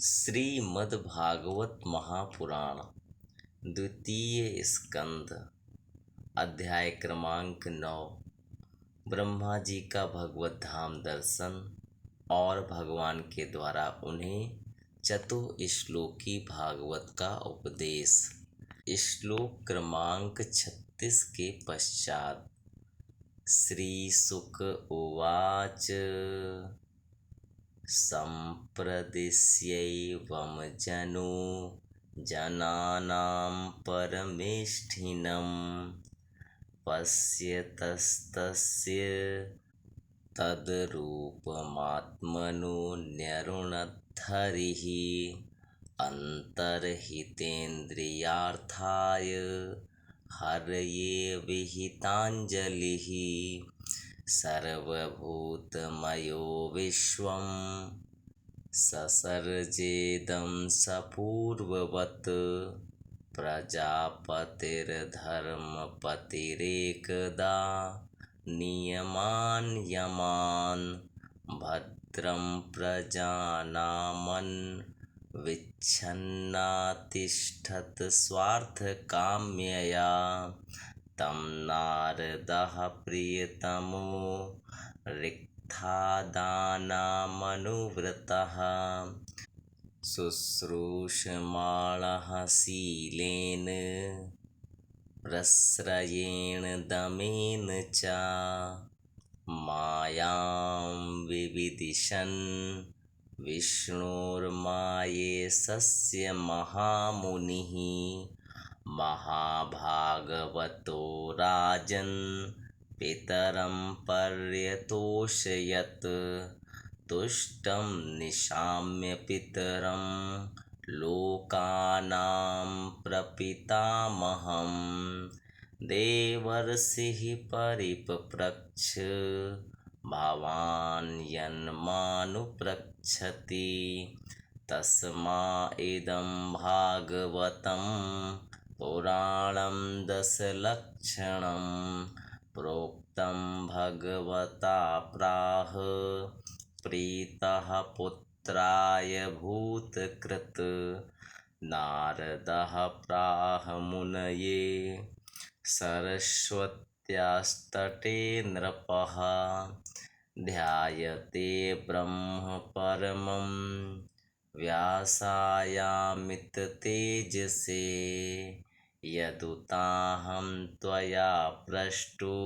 श्रीमद्भागवत महापुराण द्वितीय स्कंद अध्याय क्रमांक 9। ब्रह्मा जी का भगवत धाम दर्शन और भगवान के द्वारा उन्हें चतुश्लोकी भागवत का उपदेश। श्लोक क्रमांक 36 के पश्चात श्री सुक उवाच सम्प्रदिश्यैवं जनो जनानां परमेष्ठिनं पश्यतस्तस्य तद्रूपमात्मनो न्यरुणद्धरिः अन्तर्हितेन्द्रियार्थाय हरये विहिताञ्जलिः सर्वभूतमयो विश्वं ससर्जेदं सपूर्ववत् प्रजापतिर्धर्मपतिरेकदा नियमान् यमान् भद्रं प्रजानामन् विच्छन्नातिष्ठत् स्वार्थकाम्यया तं नारदः प्रियतमो रिक्थादानामनुव्रतः शुश्रूषमाणः शीलेन प्रश्रयेण दमेन च मायां विविदिशन् विष्णोर्मायेशस्य महामुनिः महाभागवतो राजन् पितरं पर्यतोषयत् तुष्टं निशाम्य पितरं लोकानां प्रपितामहं देवर्षिः परिपप्रच्छ भवान् यन्मानुप्रच्छति तस्मा इदं भागवतं पुराणं दशलक्षणं प्रोक्तं भगवता प्राह प्रीतः पुत्राय भूतकृत् नारदः प्राह मुनये सरस्वत्यास्तटे नृपः ध्यायते ब्रह्म परमं व्यासायामित तेजसे यदुताहं त्वया पृष्टो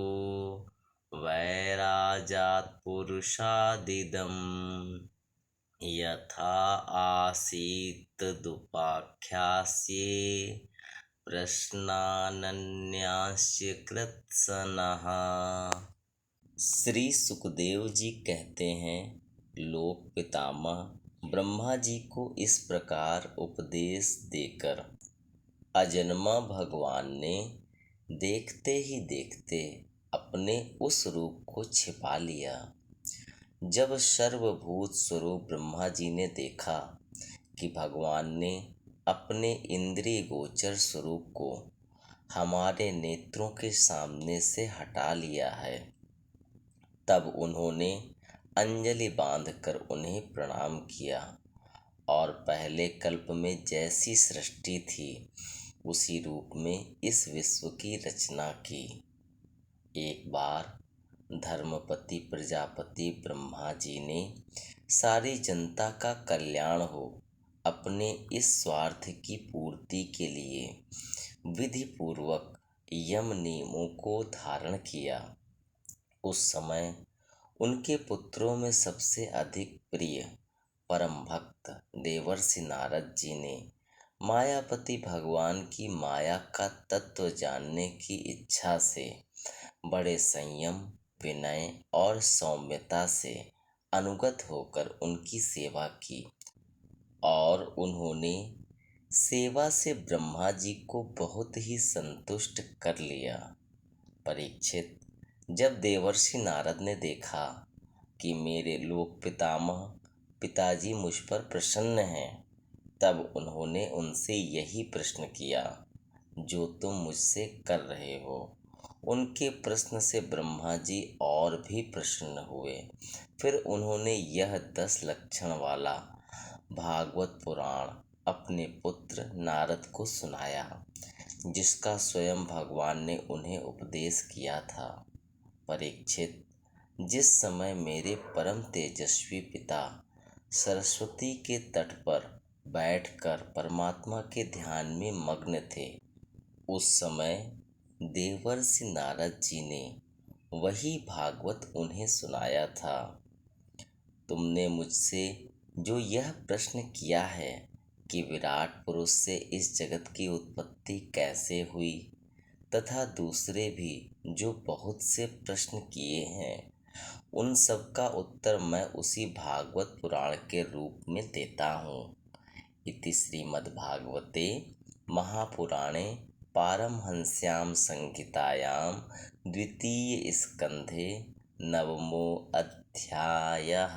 वैराजात् पुरुषादिदं यथा आसीत् दुपाख्यास्ये प्रश्नानन्यास्य कृत्सनः। श्री सुखदेव जी कहते हैं, लोक पितामह ब्रह्मा जी को इस प्रकार उपदेश देकर अजन्मा भगवान ने देखते ही देखते अपने उस रूप को छिपा लिया। जब सर्वभूत स्वरूप ब्रह्मा जी ने देखा कि भगवान ने अपने इंद्रिय गोचर स्वरूप को हमारे नेत्रों के सामने से हटा लिया है, तब उन्होंने अंजलि बांधकर उन्हें प्रणाम किया और पहले कल्प में जैसी सृष्टि थी उसी रूप में इस विश्व की रचना की। एक बार धर्मपति प्रजापति ब्रह्मा जी ने सारी जनता का कल्याण हो अपने इस स्वार्थ की पूर्ति के लिए विधि पूर्वक यम नियमों को धारण किया। उस समय उनके पुत्रों में सबसे अधिक प्रिय परम भक्त देवर्षि नारद जी ने मायापति भगवान की माया का तत्व जानने की इच्छा से बड़े संयम, विनय और सौम्यता से अनुगत होकर उनकी सेवा की और उन्होंने सेवा से ब्रह्मा जी को बहुत ही संतुष्ट कर लिया। परीक्षित, जब देवर्षि नारद ने देखा कि मेरे लोक पितामह पिताजी मुझ पर प्रसन्न हैं, तब उन्होंने उनसे यही प्रश्न किया जो तुम मुझसे कर रहे हो। उनके प्रश्न से ब्रह्मा जी और भी प्रसन्न हुए। फिर उन्होंने यह 10 लक्षण वाला भागवत पुराण अपने पुत्र नारद को सुनाया, जिसका स्वयं भगवान ने उन्हें उपदेश किया था। परीक्षित, जिस समय मेरे परम तेजस्वी पिता सरस्वती के तट पर बैठकर परमात्मा के ध्यान में मग्न थे, उस समय देवर्षि नारद जी ने वही भागवत उन्हें सुनाया था। तुमने मुझसे जो यह प्रश्न किया है कि विराट पुरुष से इस जगत की उत्पत्ति कैसे हुई, तथा दूसरे भी जो बहुत से प्रश्न किए हैं, उन सब का उत्तर मैं उसी भागवत पुराण के रूप में देता हूँ। इति श्रीमद्भागवते महापुराणे पारमहंस्यां संहितायां द्वितीय स्कंधे नवमो अध्यायः।